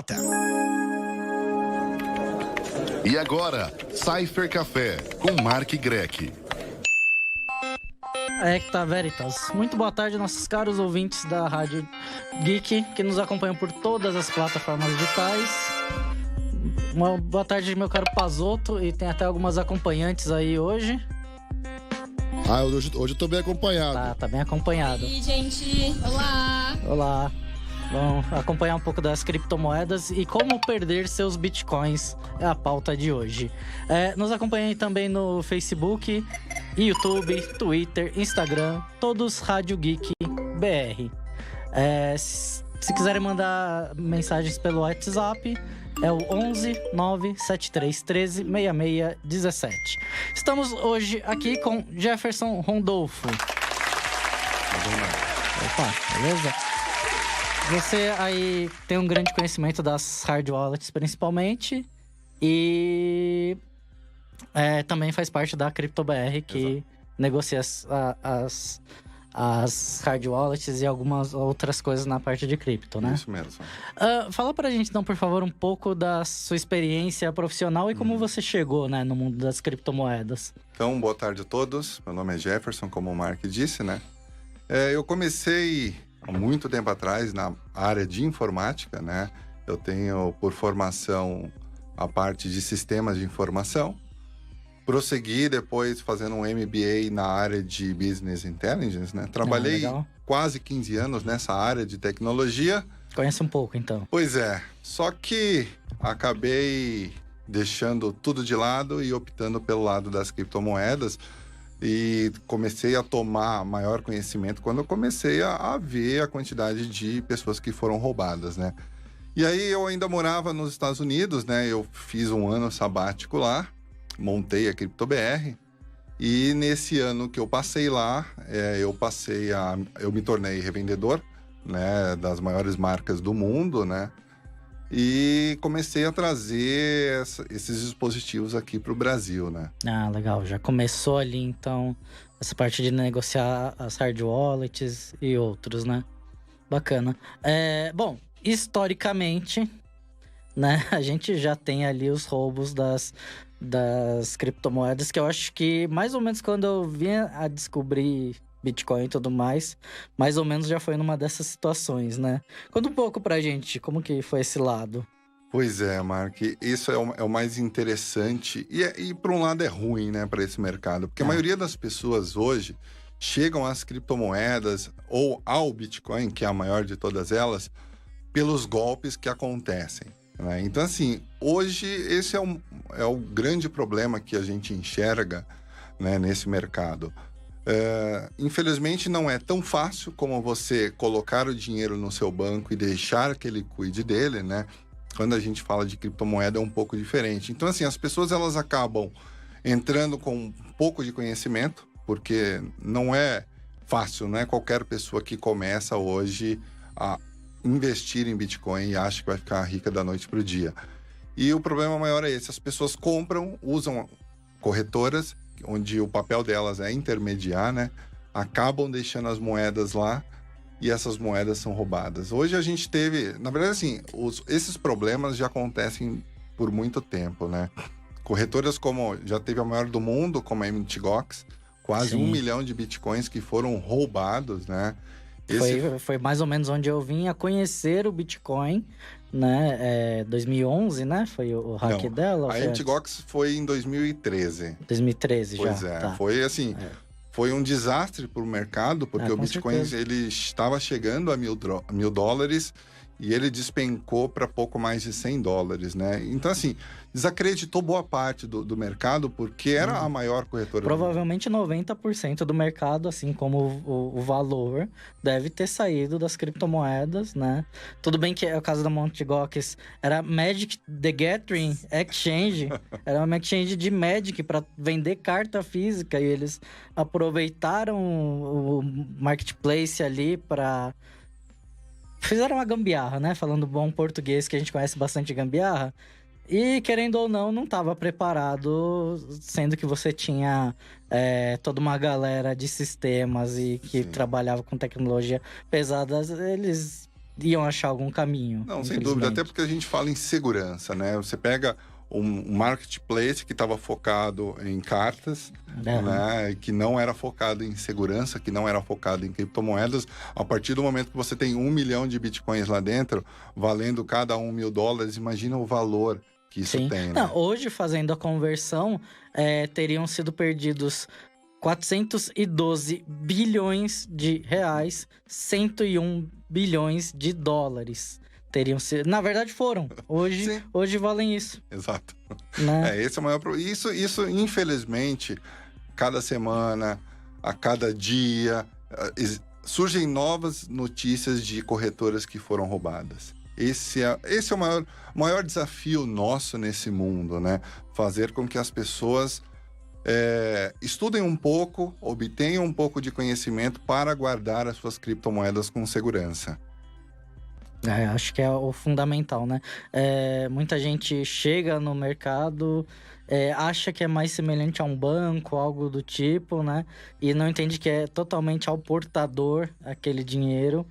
Prata. E agora, Cypher Café, com Mark Greck. Ecta Veritas. Muito boa tarde, nossos caros ouvintes da Rádio Geek, que nos acompanham por todas as plataformas digitais. Uma boa tarde, meu caro Pazoto, e tem até algumas acompanhantes aí hoje. Hoje eu tô bem acompanhado. Tá bem acompanhado. E aí, gente, olá! Olá. Vamos acompanhar um pouco das criptomoedas e como perder seus bitcoins é a pauta de hoje. Nos acompanhem também no Facebook, YouTube, Twitter, Instagram, todos Rádio Geek BR. Se quiserem mandar mensagens pelo WhatsApp, é o 11 97313 6617. Estamos hoje aqui com Jefferson Rondolfo. Opa, beleza? Você aí tem um grande conhecimento das hard wallets, principalmente, e também faz parte da CryptoBR, que negocia as hard wallets e algumas outras coisas na parte de cripto, né? Isso mesmo. Fala pra gente, então, por favor, um pouco da sua experiência profissional e como você chegou, né, no mundo das criptomoedas. Então, boa tarde a todos. Meu nome é Jefferson, como o Mark disse, né? Eu comecei há muito tempo atrás na área de informática, né? Eu tenho por formação a parte de sistemas de informação. Prossegui depois fazendo um MBA na área de Business Intelligence, né? Trabalhei quase 15 anos nessa área de tecnologia. Conhece um pouco, então. Pois é, só que acabei deixando tudo de lado e optando pelo lado das criptomoedas. E comecei a tomar maior conhecimento quando eu comecei a ver a quantidade de pessoas que foram roubadas, né? E aí eu ainda morava nos Estados Unidos, né? Eu fiz um ano sabático lá, montei a CryptoBR. E nesse ano que eu passei lá, eu me tornei revendedor, né? Das maiores marcas do mundo, né? E comecei a trazer esses dispositivos aqui para o Brasil, né? Ah, legal. Já começou ali, então, essa parte de negociar as hard wallets e outros, né? Bacana. Bom, historicamente, né? A gente já tem ali os roubos das criptomoedas, que eu acho que mais ou menos quando eu vinha a descobrir Bitcoin e tudo mais ou menos já foi numa dessas situações, né? Conta um pouco pra gente, como que foi esse lado? Pois é, Mark, isso é o mais interessante e por um lado é ruim, né, para esse mercado, porque a maioria das pessoas hoje chegam às criptomoedas ou ao Bitcoin, que é a maior de todas elas, pelos golpes que acontecem, né? Então, assim, hoje esse é o grande problema que a gente enxerga, né, nesse mercado. Infelizmente não é tão fácil como você colocar o dinheiro no seu banco e deixar que ele cuide dele, né? Quando a gente fala de criptomoeda é um pouco diferente. Então, assim, as pessoas elas acabam entrando com um pouco de conhecimento, porque não é fácil, né? Qualquer pessoa que começa hoje a investir em Bitcoin e acha que vai ficar rica da noite para o dia. E o problema maior é esse, as pessoas compram, usam corretoras, onde o papel delas é intermediar, né? Acabam deixando as moedas lá e essas moedas são roubadas. Hoje a gente teve, na verdade assim, esses problemas já acontecem por muito tempo, né? Corretoras como, já teve a maior do mundo, como a Mt. Gox, quase 1 milhão de bitcoins que foram roubados, né? Foi mais ou menos onde eu vim a conhecer o Bitcoin, né? 2011, né? Foi o hack dela? A Mt. Gox foi em 2013. 2013 já. Pois é, tá. Foi assim... Foi um desastre para o mercado, porque o Bitcoin ele estava chegando a $1.000 e ele despencou para pouco mais de $100, né? Então, assim, desacreditou boa parte do mercado, porque era a maior corretora. Provavelmente 90% do mercado, assim como o valor, deve ter saído das criptomoedas, né? Tudo bem que o caso da Mt. Gox era Magic the Gathering Exchange, era uma exchange de Magic para vender carta física, e eles aproveitaram o marketplace ali para... Fizeram uma gambiarra, né? Falando bom português, que a gente conhece bastante gambiarra. E, querendo ou não estava preparado, sendo que você tinha toda uma galera de sistemas e que trabalhava com tecnologia pesada. Eles iam achar algum caminho. Não, sem dúvida, até porque a gente fala em segurança, né? Você pega um marketplace que estava focado em cartas, né? Que não era focado em segurança, que não era focado em criptomoedas. A partir do momento que você tem 1 milhão de bitcoins lá dentro, valendo cada um $1.000, imagina o valor que isso tem, né? Não, hoje, fazendo a conversão, teriam sido perdidos 412 bilhões de reais, 101 bilhões de dólares. Teriam sido... Na verdade, foram. Hoje valem isso. Exato. Né? Esse é o maior problema. Isso, infelizmente, cada semana, a cada dia, surgem novas notícias de corretoras que foram roubadas. Esse é o maior desafio nosso nesse mundo, né? Fazer com que as pessoas estudem um pouco, obtenham um pouco de conhecimento para guardar as suas criptomoedas com segurança. Acho que é o fundamental, né? Muita gente chega no mercado, acha que é mais semelhante a um banco, algo do tipo, né? E não entende que é totalmente ao portador aquele dinheiro.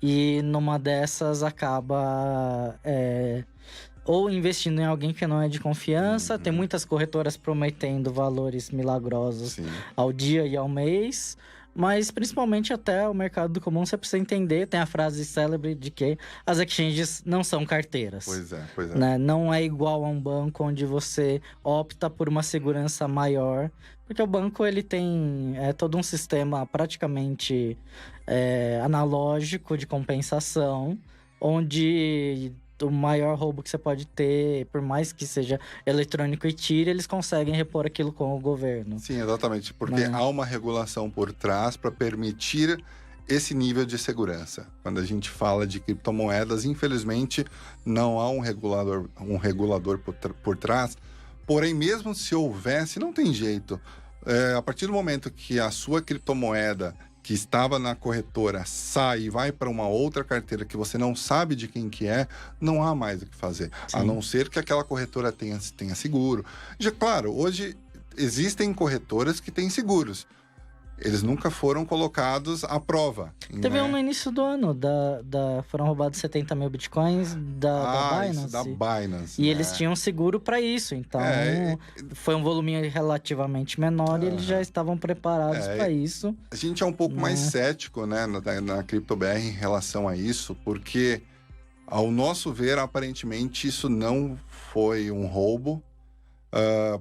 E numa dessas acaba ou investindo em alguém que não é de confiança. Tem muitas corretoras prometendo valores milagrosos ao dia e ao mês. Mas principalmente até o mercado comum você precisa entender. Tem a frase célebre de que as exchanges não são carteiras. Pois é. Né? Não é igual a um banco onde você opta por uma segurança maior. Porque o banco ele tem todo um sistema praticamente analógico de compensação. Onde o maior roubo que você pode ter, por mais que seja eletrônico e tire, eles conseguem repor aquilo com o governo. Sim, exatamente, porque há uma regulação por trás para permitir esse nível de segurança. Quando a gente fala de criptomoedas, infelizmente, não há um regulador por trás, porém, mesmo se houvesse, não tem jeito. A partir do momento que a sua criptomoeda que estava na corretora sai e vai para uma outra carteira que você não sabe de quem que é, não há mais o que fazer. Sim. A não ser que aquela corretora tenha seguro. Já, claro, hoje existem corretoras que têm seguros. Eles nunca foram colocados à prova. Teve um no início do ano, foram roubados 70 mil bitcoins da Binance. Da Binance. E eles tinham seguro para isso, então foi um volume relativamente menor e eles já estavam preparados para isso. A gente é um pouco mais cético, né, na CryptoBR em relação a isso, porque, ao nosso ver, aparentemente isso não foi um roubo.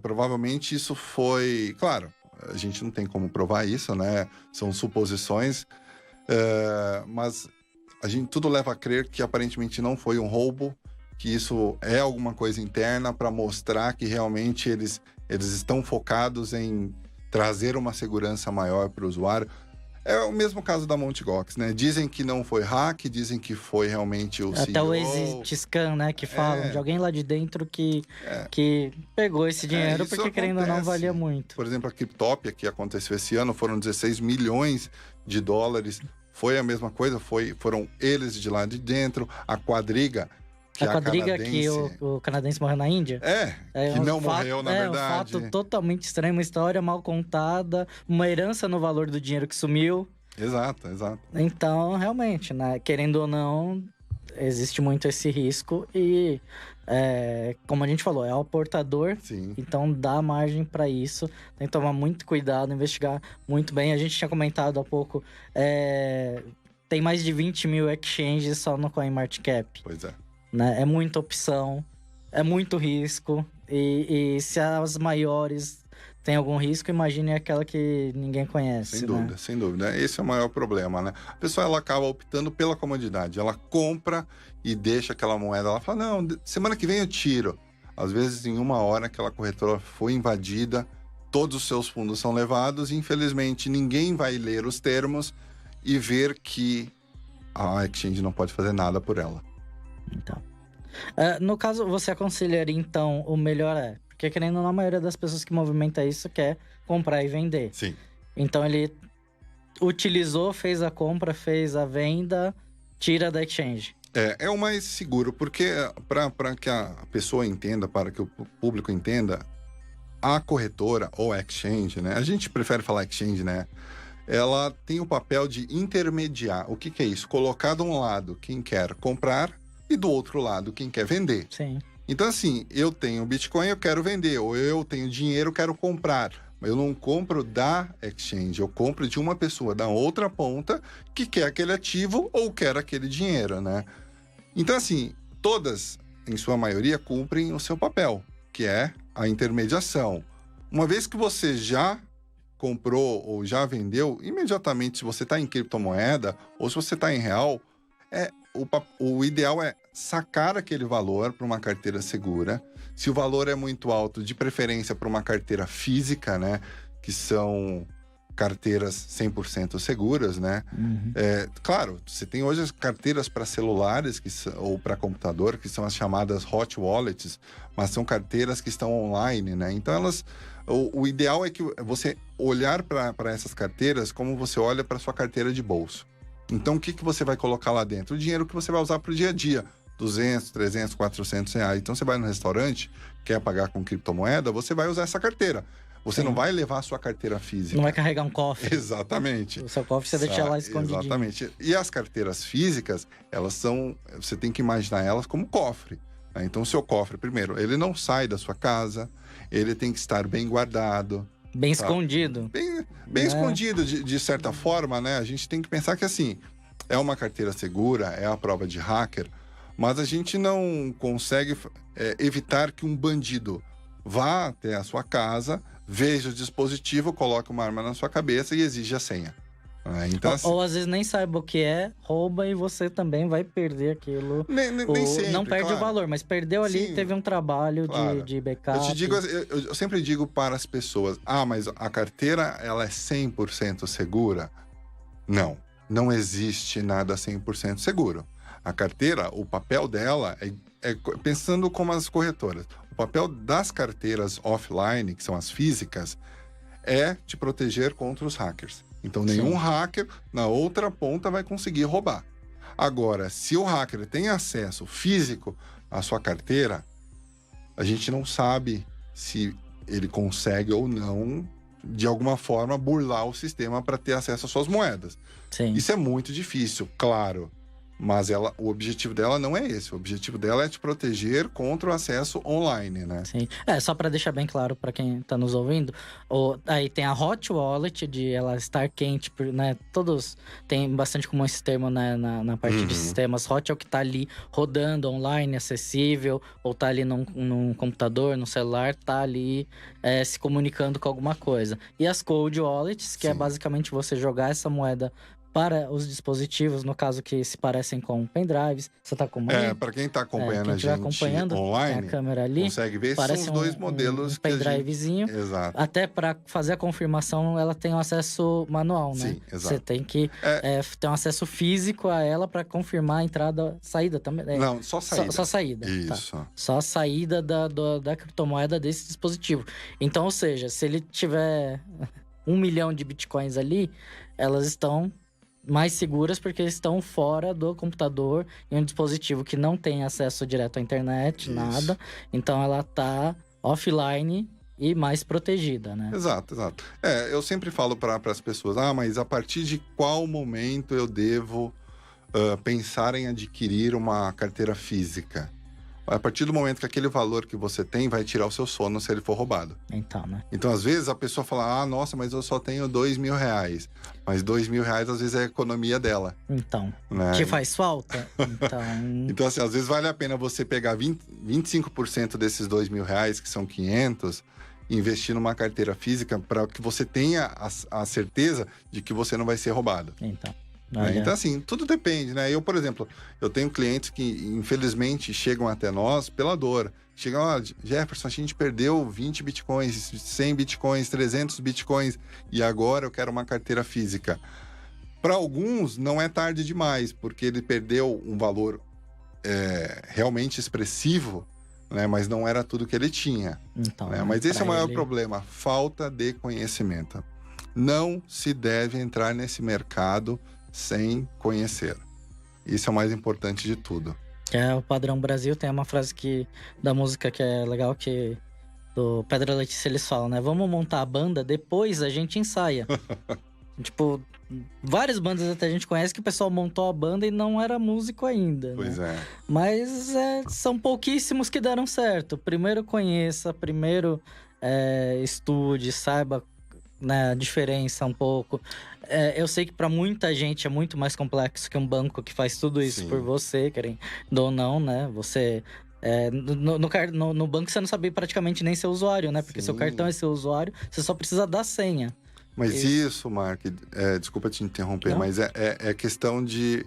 Provavelmente isso foi... Claro, a gente não tem como provar isso, né? São suposições, mas tudo leva a crer que aparentemente não foi um roubo, que isso é alguma coisa interna para mostrar que realmente eles estão focados em trazer uma segurança maior para o usuário. É o mesmo caso da Mt. Gox, né? Dizem que não foi hack, dizem que foi realmente o CEO. Até o exit scan, né? Que falam de alguém lá de dentro que pegou esse dinheiro porque, querendo ou não, valia muito. Por exemplo, a Cryptopia, que aconteceu esse ano, foram 16 milhões de dólares. Foi a mesma coisa, foram eles de lá de dentro. A Quadriga, que o canadense morreu na Índia? Que não morreu, na verdade. Um fato totalmente estranho, uma história mal contada, uma herança no valor do dinheiro que sumiu. Exato. Então, realmente, né, querendo ou não, existe muito esse risco e, como a gente falou, é o portador, então dá margem para isso. Tem que tomar muito cuidado, investigar muito bem. A gente tinha comentado há pouco, tem mais de 20 mil exchanges só no CoinMarketCap. Pois é. Né? É muita opção, é muito risco. E se as maiores têm algum risco, imagine aquela que ninguém conhece. Sem dúvida. Esse é o maior problema, né? A pessoa ela acaba optando pela comodidade. Ela compra e deixa aquela moeda. Ela fala, não, semana que vem eu tiro. Às vezes, em uma hora, aquela corretora foi invadida, todos os seus fundos são levados e, infelizmente, ninguém vai ler os termos e ver que a exchange não pode fazer nada por ela. Então, no caso, você aconselharia, então, o melhor porque querendo ou não, a maioria das pessoas que movimenta isso quer comprar e vender. Sim. Então, ele utilizou, fez a compra, fez a venda, tira da exchange. É o mais seguro, porque para que a pessoa entenda, para que o público entenda, a corretora ou a exchange, né? A gente prefere falar exchange, né? ela tem o papel de intermediar. O que que é isso? Colocar de um lado quem quer comprar e do outro lado quem quer vender. Sim. Então, assim, eu tenho Bitcoin, eu quero vender, ou eu tenho dinheiro, eu quero comprar. Mas eu não compro da exchange, eu compro de uma pessoa da outra ponta que quer aquele ativo ou quer aquele dinheiro, né? Então, assim, todas, em sua maioria, cumprem o seu papel, que é a intermediação. Uma vez que você já comprou ou já vendeu, imediatamente, se você está em criptomoeda ou se você está em real, o ideal é sacar aquele valor para uma carteira segura. Se o valor é muito alto, de preferência para uma carteira física, né? Que são carteiras 100% seguras, né? Claro, você tem hoje as carteiras para celulares ou para computador, que são as chamadas hot wallets, mas são carteiras que estão online, né? Então, o ideal é que você olhar para essas carteiras como você olha para sua carteira de bolso. Então, o que você vai colocar lá dentro? O dinheiro que você vai usar para o dia a dia. 200, 300, 400 reais. Então, você vai no restaurante, quer pagar com criptomoeda, você vai usar essa carteira. Você não vai levar a sua carteira física. Não vai carregar um cofre. Exatamente. O seu cofre você deixa lá escondidinho. Exatamente. E as carteiras físicas, elas são... Você tem que imaginar elas como cofre. Né? Então, o seu cofre, primeiro, ele não sai da sua casa, ele tem que estar bem guardado. Bem escondido. Bem escondido, de certa forma, né? A gente tem que pensar que, assim, é uma carteira segura, é a prova de hacker, mas a gente não consegue evitar que um bandido vá até a sua casa, veja o dispositivo, coloque uma arma na sua cabeça e exija a senha. Então, assim, ou às vezes nem saiba o que é, rouba e você também vai perder aquilo. Nem sempre, não perde claro. O valor, mas perdeu ali, Sim, teve um trabalho claro. de backup. Eu sempre digo para as pessoas, mas a carteira ela é 100% segura? Não existe nada 100% seguro. A carteira, o papel dela pensando como as corretoras. O papel das carteiras offline, que são as físicas, é te proteger contra os hackers. Então, nenhum hacker na outra ponta vai conseguir roubar. Agora, se o hacker tem acesso físico à sua carteira, a gente não sabe se ele consegue ou não, de alguma forma, burlar o sistema para ter acesso às suas moedas. Sim. Isso é muito difícil, claro. Mas o objetivo dela não é esse. O objetivo dela é te proteger contra o acesso online, né? Sim. Só para deixar bem claro para quem tá nos ouvindo, aí tem a hot wallet, de ela estar quente, né? Todos tem bastante comum esse termo, né? Na parte de sistemas. Hot é o que tá ali rodando online, acessível, ou tá ali num computador, no celular, tá ali se comunicando com alguma coisa. E as cold wallets, que é basicamente você jogar essa moeda para os dispositivos, no caso que se parecem com pendrives. Você tá com uma para quem tá acompanhando a gente acompanhando, online, tem a câmera ali, consegue ver, parece são os dois modelos um pendrivezinho. Exato. Até para fazer a confirmação, ela tem um acesso manual, né? Sim, exato. Você tem que ter um acesso físico a ela para confirmar a entrada, saída também. Não, só saída. Só saída. Isso. Tá. Só a saída da criptomoeda desse dispositivo. Então, ou seja, se ele tiver 1 milhão de bitcoins ali, elas estão mais seguras porque estão fora do computador, em um dispositivo que não tem acesso direto à internet, nada. Então ela tá offline e mais protegida, né? Exato. Eu sempre falo para as pessoas, mas a partir de qual momento eu devo pensar em adquirir uma carteira física? A partir do momento que aquele valor que você tem vai tirar o seu sono se ele for roubado. Então, né? Então, às vezes, a pessoa fala, nossa, mas eu só tenho R$2.000. Mas R$2.000, às vezes, é a economia dela. Então, né? Que faz falta? Então, assim, às vezes vale a pena você pegar 25% desses R$2.000, que são 500, e investir numa carteira física para que você tenha a certeza de que você não vai ser roubado. Então, assim, tudo depende, né? Eu, por exemplo, eu tenho clientes que, infelizmente, chegam até nós pela dor. Chegam, Jefferson, a gente perdeu 20 bitcoins, 100 bitcoins, 300 bitcoins, e agora eu quero uma carteira física. Para alguns, não é tarde demais, porque ele perdeu um valor realmente expressivo, né? Mas não era tudo que ele tinha. Né? Mas esse é o maior problema, falta de conhecimento. Não se deve entrar nesse mercado sem conhecer. Isso é o mais importante de tudo. O Padrão Brasil tem uma frase da música que é legal, que do Pedra Letícia eles falam, né? Vamos montar a banda, depois a gente ensaia. Tipo, várias bandas até a gente conhece que o pessoal montou a banda e não era músico ainda. Pois né? é. Mas são pouquíssimos que deram certo. Primeiro conheça, primeiro estude, saiba, né, a diferença um pouco. Eu sei que para muita gente é muito mais complexo que um banco que faz tudo isso Sim. por você, querendo ou não, né? Você... no banco você não sabe praticamente nem ser usuário, né? Porque seu Sim. cartão é seu usuário, você só precisa da senha. Mas isso, Mark, desculpa te interromper, Não. mas é questão de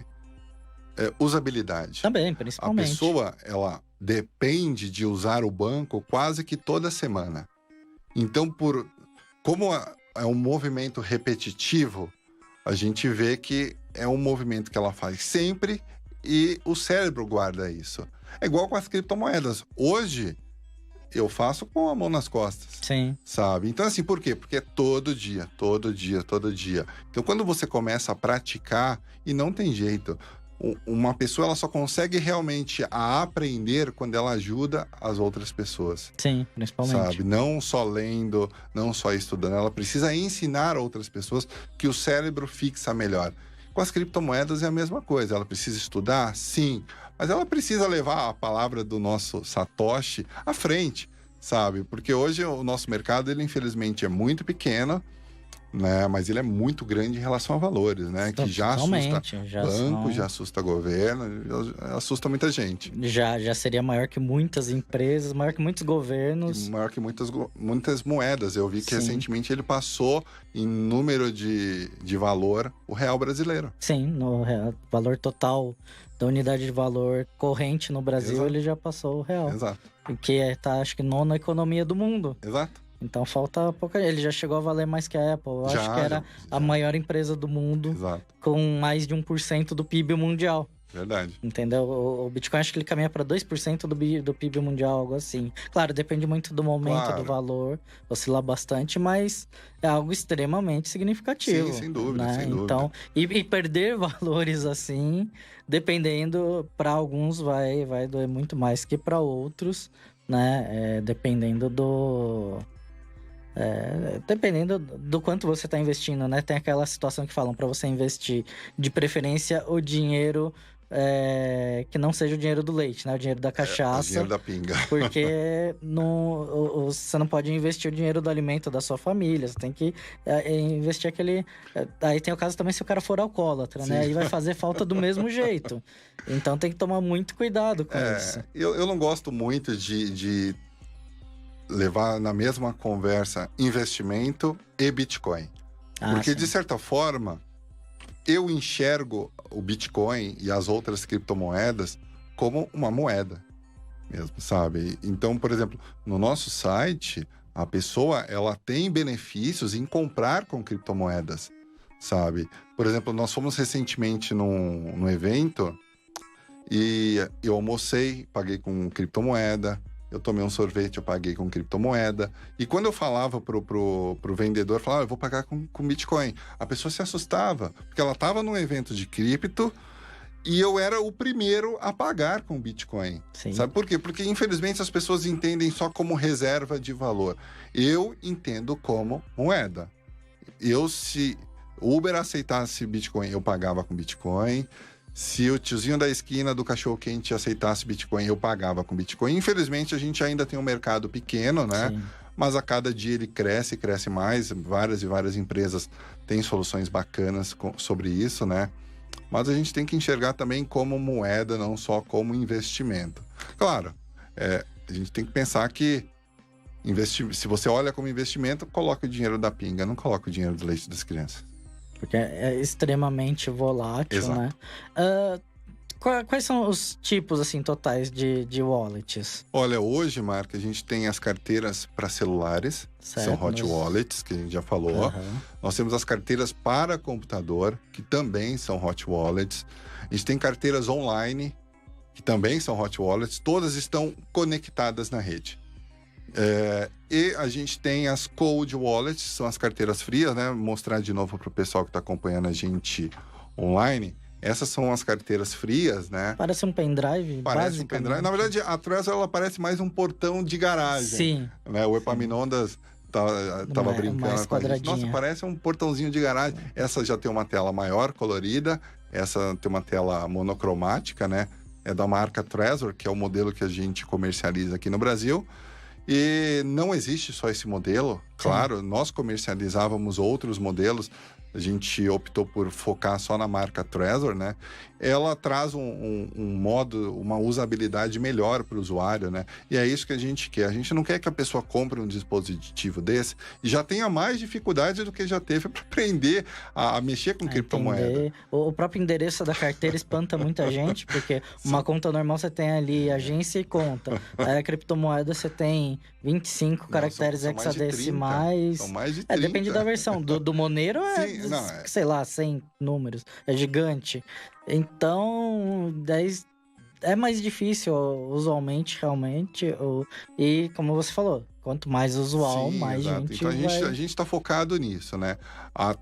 usabilidade. Também, A principalmente. pessoa, ela depende de usar o banco quase que toda semana. Então, como é um movimento repetitivo, a gente vê que é um movimento que ela faz sempre e o cérebro guarda isso. É igual com as criptomoedas. Hoje, eu faço com a mão nas costas. Sim. Sabe? Então, assim, por quê? Porque é todo dia, todo dia, todo dia. Então, quando você começa a praticar, e não tem jeito, uma pessoa ela só consegue realmente a aprender quando ela ajuda as outras pessoas. Sim, principalmente. Sabe? Não só lendo, não só estudando. Ela precisa ensinar outras pessoas que o cérebro fixa melhor. Com as criptomoedas é a mesma coisa. Ela precisa estudar? Sim. Mas ela precisa levar a palavra do nosso Satoshi à frente, sabe? Porque hoje o nosso mercado, ele infelizmente é muito pequeno, né? Mas ele é muito grande em relação a valores, né? Que já assusta banco, já assusta governo, já assusta muita gente. Já seria maior que muitas empresas, maior que muitos governos. E maior que muitas moedas. Eu vi que Sim. recentemente ele passou em número de valor o real brasileiro. Sim, no valor total da unidade de valor corrente no Brasil, Exato. ele já passou o real. Exato. Que tá, acho que, nona economia do mundo. Exato. Então falta pouca. Ele já chegou a valer mais que a Apple. Eu acho que era a maior empresa do mundo, Exato. com mais de 1% do PIB mundial. Verdade. Entendeu? O Bitcoin, acho que ele caminha para 2% do PIB mundial, algo assim. Claro, depende muito do momento, do valor, oscila bastante, mas é algo extremamente significativo. Sim, sem dúvida, né? sem dúvida. Então, e perder valores assim, dependendo, para alguns vai doer muito mais que para outros, né? Dependendo do quanto você está investindo, né? Tem aquela situação que falam para você investir, de preferência, o dinheiro que não seja o dinheiro do leite, né? O dinheiro da O cachaça. dinheiro da pinga. Porque você não pode investir o dinheiro do alimento da sua família. Você tem que investir aquele... Aí tem o caso também se o cara for alcoólatra, né? Aí vai fazer falta do mesmo jeito. Então tem que tomar muito cuidado com isso. Eu não gosto muito de levar na mesma conversa investimento e Bitcoin. Porque, de certa forma, eu enxergo o Bitcoin e as outras criptomoedas como uma moeda mesmo, sabe? Então, por exemplo, no nosso site, a pessoa, ela tem benefícios em comprar com criptomoedas, sabe? Por exemplo, nós fomos recentemente num evento e eu almocei, paguei com criptomoeda. Eu tomei um sorvete, eu paguei com criptomoeda. E quando eu falava pro vendedor, eu falava, eu vou pagar com Bitcoin. A pessoa se assustava, porque ela estava num evento de cripto e eu era o primeiro a pagar com Bitcoin. Sim. Sabe por quê? Porque, infelizmente, as pessoas entendem só como reserva de valor. Eu entendo como moeda. Se o Uber aceitasse Bitcoin, eu pagava com Bitcoin. Se o tiozinho da esquina do cachorro-quente aceitasse Bitcoin, eu pagava com Bitcoin. Infelizmente, a gente ainda tem um mercado pequeno, né? Sim. Mas a cada dia ele cresce mais. Várias e várias empresas têm soluções bacanas sobre isso, né? Mas a gente tem que enxergar também como moeda, não só como investimento. Claro, a gente tem que pensar que se você olha como investimento, coloca o dinheiro da pinga, não coloca o dinheiro do leite das crianças. Porque é extremamente volátil, Exato. né? Quais são os tipos, assim, totais de wallets? Olha, hoje, Marca, a gente tem as carteiras para celulares, Certo, são hot wallets, que a gente já falou. Aham. Nós temos as carteiras para computador, que também são hot wallets. A gente tem carteiras online, que também são hot wallets. Todas estão conectadas na rede. E a gente tem as cold wallets, são as carteiras frias, né? Vou mostrar de novo para o pessoal que está acompanhando a gente online. Essas são as carteiras frias, né? Parece um pendrive, Parece um pendrive. Na verdade, a Trezor, ela parece mais um portão de garagem. Sim. Né? O Epaminondas tava brincando mais com a gente. quadradinha. Nossa, parece um portãozinho de garagem. Essa já tem uma tela maior, colorida. Essa tem uma tela monocromática, né? É da marca Trezor, que é o modelo que a gente comercializa aqui no Brasil. E não existe só esse modelo. Claro, nós comercializávamos outros modelos. A gente optou por focar só na marca Trezor, né? Ela traz um modo, uma usabilidade melhor para o usuário, né? E é isso que a gente quer. A gente não quer que a pessoa compre um dispositivo desse e já tenha mais dificuldade do que já teve para aprender a mexer com criptomoeda. O próprio endereço da carteira espanta muita gente, porque uma conta normal você tem ali agência e conta. Aí a criptomoeda você tem 25 caracteres hexadecimais. São mais de 30. Depende da versão. Do Monero sei lá, 100 números. É gigante. Então, 10 é mais difícil, usualmente, realmente. E como você falou, quanto mais usual, mais exato. gente Então a gente está focado nisso, né? A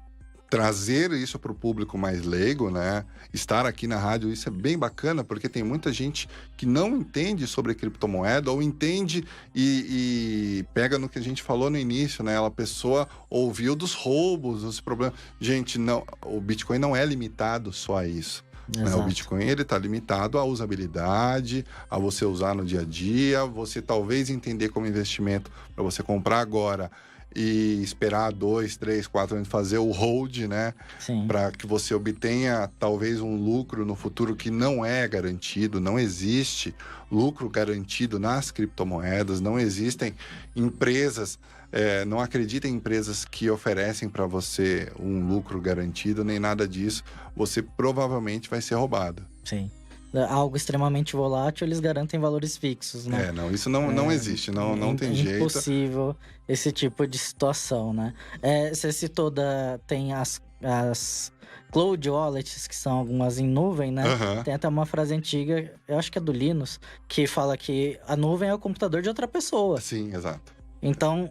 trazer isso para o público mais leigo, né? Estar aqui na rádio, isso é bem bacana, porque tem muita gente que não entende sobre criptomoeda, ou entende e pega no que a gente falou no início, né? A pessoa ouviu dos roubos, dos problemas. Gente, não, o Bitcoin não é limitado só a isso. Né? O Bitcoin, ele está limitado à usabilidade, a você usar no dia a dia, você talvez entender como investimento para você comprar agora e esperar 2, 3, 4 anos fazer o hold, né? Para que você obtenha talvez um lucro no futuro que não é garantido. Não existe lucro garantido nas criptomoedas, não existem empresas, não acredita em empresas que oferecem para você um lucro garantido, nem nada disso. Você provavelmente vai ser roubado. Sim. Algo extremamente volátil, eles garantem valores fixos, né? Não, isso não existe, não tem jeito. É impossível esse tipo de situação, né? Você citou tem as cloud wallets, que são algumas em nuvem, né? Tem até uma frase antiga, eu acho que é do Linus, que fala que a nuvem é o computador de outra pessoa. Sim, exato. Então,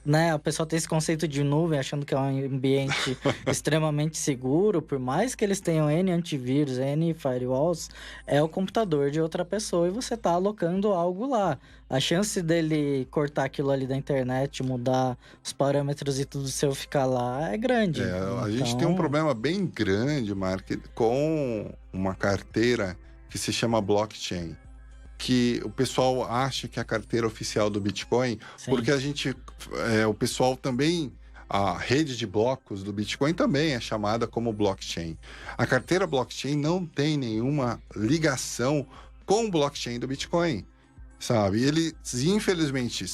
né, a pessoa tem esse conceito de nuvem, achando que é um ambiente extremamente seguro, por mais que eles tenham N antivírus, N firewalls, é o computador de outra pessoa e você tá alocando algo lá. A chance dele cortar aquilo ali da internet, mudar os parâmetros e tudo seu ficar lá é grande. A gente tem um problema bem grande, Mark, com uma carteira que se chama blockchain. Que o pessoal acha que é a carteira oficial do Bitcoin, porque o pessoal também, a rede de blocos do Bitcoin também é chamada como blockchain. A carteira blockchain não tem nenhuma ligação com o blockchain do Bitcoin, sabe? Eles, infelizmente,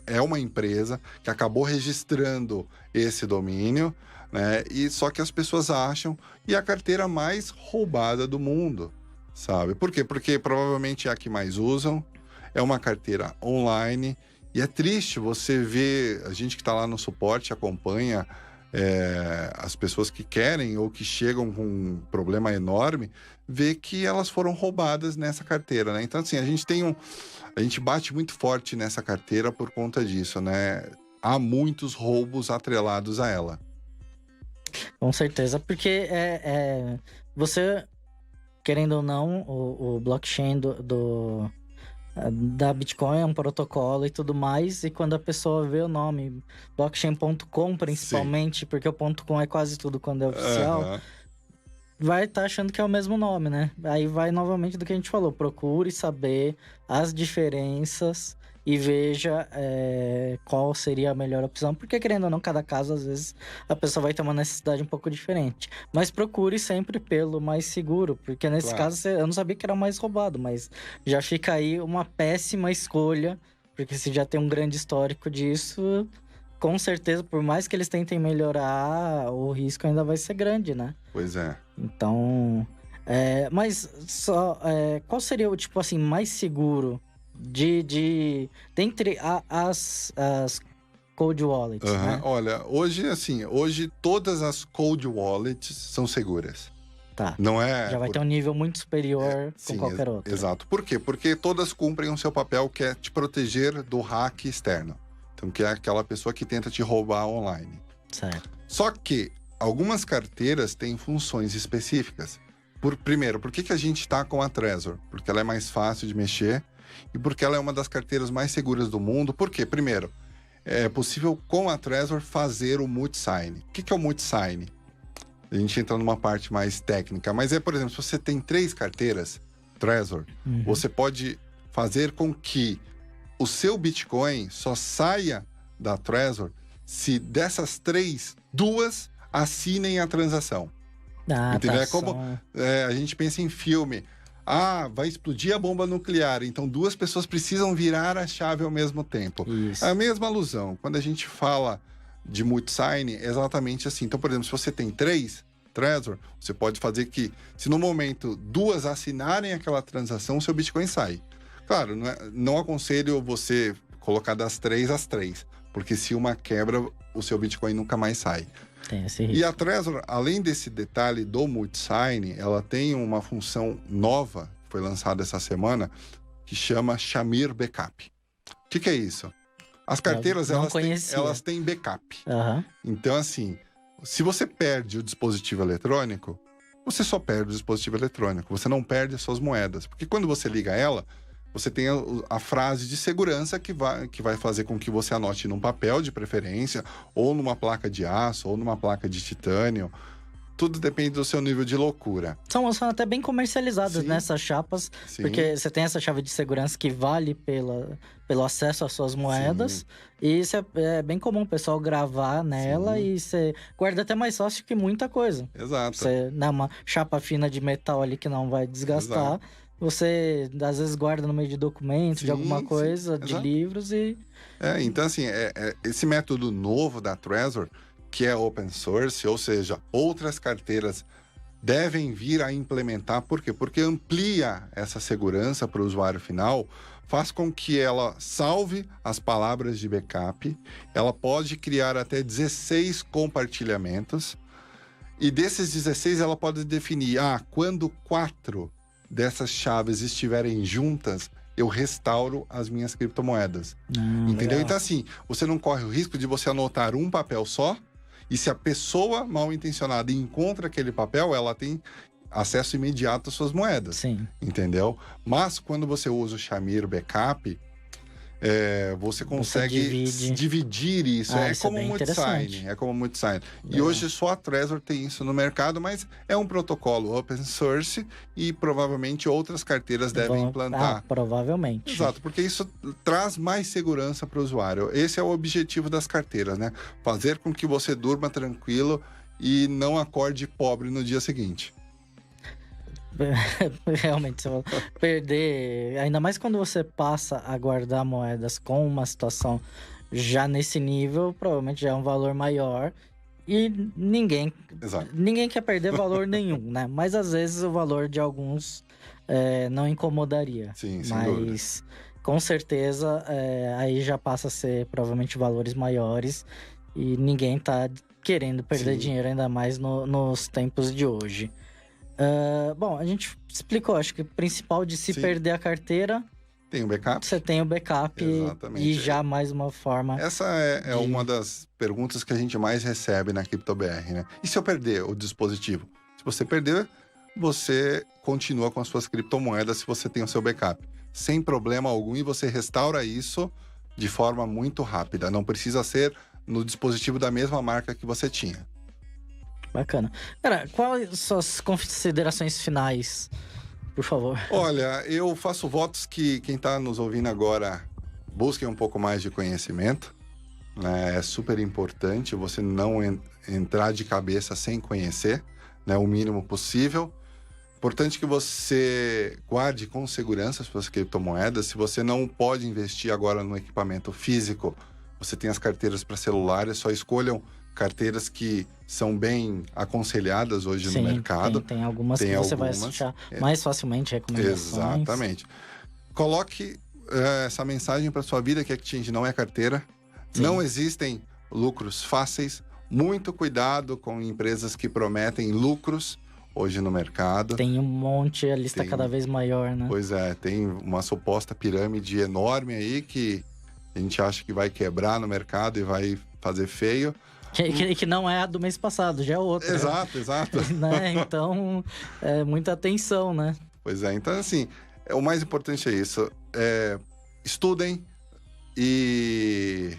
é uma empresa que acabou registrando esse domínio, né? E só que as pessoas acham, e a carteira mais roubada do mundo. Sabe? Por quê? Porque provavelmente é a que mais usam, é uma carteira online, e é triste você ver, a gente que está lá no suporte acompanha as pessoas que querem ou que chegam com um problema enorme, ver que elas foram roubadas nessa carteira, né? Então, assim, a gente bate muito forte nessa carteira por conta disso, né? Há muitos roubos atrelados a ela. Com certeza, porque você... Querendo ou não, o blockchain da Bitcoin é um protocolo e tudo mais. E quando a pessoa vê o nome, blockchain.com principalmente, porque o .com é quase tudo quando é oficial, vai estar achando que é o mesmo nome, né? Aí vai novamente do que a gente falou. Procure saber as diferenças e veja qual seria a melhor opção. Porque, querendo ou não, cada caso, às vezes, a pessoa vai ter uma necessidade um pouco diferente. Mas procure sempre pelo mais seguro. Porque, nesse caso, eu não sabia que era o mais roubado. Mas já fica aí uma péssima escolha. Porque se já tem um grande histórico disso, com certeza, por mais que eles tentem melhorar, o risco ainda vai ser grande, né? Pois é. Então... mas qual seria o, tipo assim, mais seguro... dentre as cold wallets, né? Olha, hoje todas as cold wallets são seguras. Tá. Não é... Já vai ter um nível muito superior com qualquer outro. Exato. Por quê? Porque todas cumprem o seu papel, que é te proteger do hack externo. Então, que é aquela pessoa que tenta te roubar online. Certo. Só que algumas carteiras têm funções específicas. Primeiro, por que a gente está com a Trezor? Porque ela é mais fácil de mexer e porque ela é uma das carteiras mais seguras do mundo. Por quê? Primeiro, é possível com a Trezor fazer o multisign. O que é o multisign? A gente entra numa parte mais técnica, mas por exemplo, se você tem 3 carteiras Trezor, você pode fazer com que o seu Bitcoin só saia da Trezor se dessas 3, 2 assinem a transação. Entendeu? Tá, É como a gente pensa em filme. Vai explodir a bomba nuclear, então 2 pessoas precisam virar a chave ao mesmo tempo. Isso. É a mesma alusão. Quando a gente fala de multisign, é exatamente assim. Então, por exemplo, se você tem 3 Trezor, você pode fazer que, se no momento 2 assinarem aquela transação, o seu Bitcoin sai. Claro, não aconselho você colocar das 3 às 3, porque se uma quebra, o seu Bitcoin nunca mais sai. Tem esse risco. E a Trezor, além desse detalhe do multisign, ela tem uma função nova, que foi lançada essa semana, que chama Shamir Backup. O que é isso? As carteiras, elas têm backup. Então, assim, se você perde o dispositivo eletrônico, você só perde o dispositivo eletrônico. Você não perde as suas moedas. Porque quando você liga ela, você tem a frase de segurança que vai fazer com que você anote num papel de preferência, ou numa placa de aço, ou numa placa de titânio. Tudo depende do seu nível de loucura. São até bem comercializadas nessas chapas, porque você tem essa chave de segurança que vale pelo acesso às suas moedas. Sim. E isso é bem comum o pessoal gravar nela e você guarda até mais fácil que muita coisa. Exato. Você dá uma chapa fina de metal ali que não vai desgastar. Exato. Você, às vezes, guarda no meio de documentos, de alguma coisa, de livros e... Então, assim, esse método novo da Trezor, que é open source, ou seja, outras carteiras devem vir a implementar. Por quê? Porque amplia essa segurança para o usuário final, faz com que ela salve as palavras de backup, ela pode criar até 16 compartilhamentos, e desses 16 ela pode definir, quando 4 dessas chaves estiverem juntas, eu restauro as minhas criptomoedas. Entendeu? Legal. Então, assim, você não corre o risco de você anotar um papel só, e se a pessoa mal intencionada encontra aquele papel, ela tem acesso imediato às suas moedas. Sim. Entendeu? Mas quando você usa o Shamir Backup, você consegue dividir isso. Isso como multisign. É como multisign. E hoje só a Trezor tem isso no mercado, mas é um protocolo open source e provavelmente outras carteiras devem implantar. Provavelmente. Exato, porque isso traz mais segurança para o usuário. Esse é o objetivo das carteiras, né? Fazer com que você durma tranquilo e não acorde pobre no dia seguinte. Realmente, você vai perder, ainda mais quando você passa a guardar moedas com uma situação já nesse nível, provavelmente já é um valor maior e ninguém quer perder valor nenhum, né? Mas às vezes o valor de alguns não incomodaria. Sim, sem mas dúvida. Com certeza aí já passa a ser provavelmente valores maiores e ninguém tá querendo perder dinheiro, ainda mais nos tempos de hoje. Bom, a gente explicou, acho que o principal de se perder a carteira... Tem o backup? Você tem o backup. Exatamente. E já mais uma forma... Essa é uma das perguntas que a gente mais recebe na CryptoBR, né? E se eu perder o dispositivo? Se você perder, você continua com as suas criptomoedas se você tem o seu backup. Sem problema algum, e você restaura isso de forma muito rápida. Não precisa ser no dispositivo da mesma marca que você tinha. Bacana. Cara, quais suas considerações finais, por favor? Olha, eu faço votos que quem está nos ouvindo agora busque um pouco mais de conhecimento, né? É super importante você não entrar de cabeça sem conhecer, né? O mínimo possível. Importante que você guarde com segurança as suas criptomoedas. Se você não pode investir agora no equipamento físico, você tem as carteiras para celulares, só escolham carteiras que são bem aconselhadas hoje no mercado. Tem algumas que você vai achar mais facilmente recomendações. Exatamente. Coloque essa mensagem para sua vida que Exchange não é carteira. Sim. Não existem lucros fáceis. Muito cuidado com empresas que prometem lucros hoje no mercado. Tem um monte, a lista cada vez maior, né? Pois é, tem uma suposta pirâmide enorme aí que a gente acha que vai quebrar no mercado e vai fazer feio. Que não é a do mês passado, já é outra. Exato. Né? Então, muita atenção, né? Pois é, então assim, o mais importante é isso. Estudem e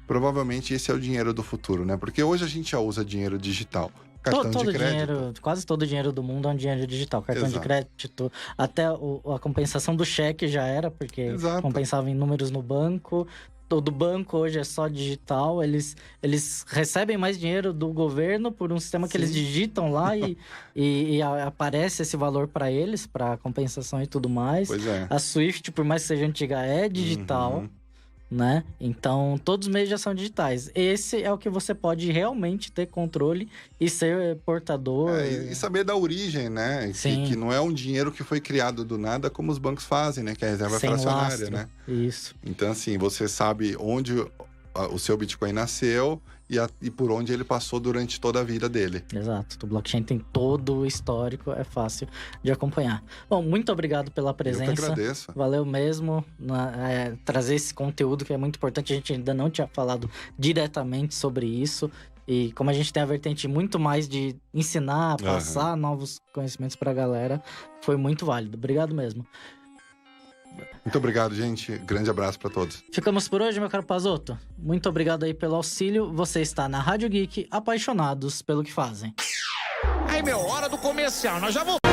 provavelmente esse é o dinheiro do futuro, né? Porque hoje a gente já usa dinheiro digital. Cartão de crédito. Quase todo o dinheiro do mundo é um dinheiro digital. Cartão Exato. de crédito, até a compensação do cheque já era, porque Exato. compensava em números no banco. Todo banco hoje é só digital. Eles recebem mais dinheiro do governo por um sistema que eles digitam lá e aparece esse valor para eles, para compensação e tudo mais. Pois é. A Swift, por mais que seja antiga, é digital. Né? Então, todos os meios já são digitais. Esse é o que você pode realmente ter controle e ser portador. E saber da origem, né? Que não é um dinheiro que foi criado do nada, como os bancos fazem, né? Que é a reserva Sem fracionária, lastro. né? Isso. Então, assim, você sabe onde o seu Bitcoin nasceu e por onde ele passou durante toda a vida dele. Exato. O blockchain tem todo o histórico, é fácil de acompanhar. Bom, muito obrigado pela presença. Eu que agradeço. Valeu mesmo trazer esse conteúdo que é muito importante. A gente ainda não tinha falado diretamente sobre isso. E como a gente tem a vertente muito mais de ensinar, passar novos conhecimentos pra galera, foi muito válido. Obrigado mesmo. Muito obrigado, gente. Grande abraço para todos. Ficamos por hoje, meu caro Pazotto. Muito obrigado aí pelo auxílio. Você está na Rádio Geek, apaixonados pelo que fazem. Aí, meu, hora do comercial. Nós já voltamos.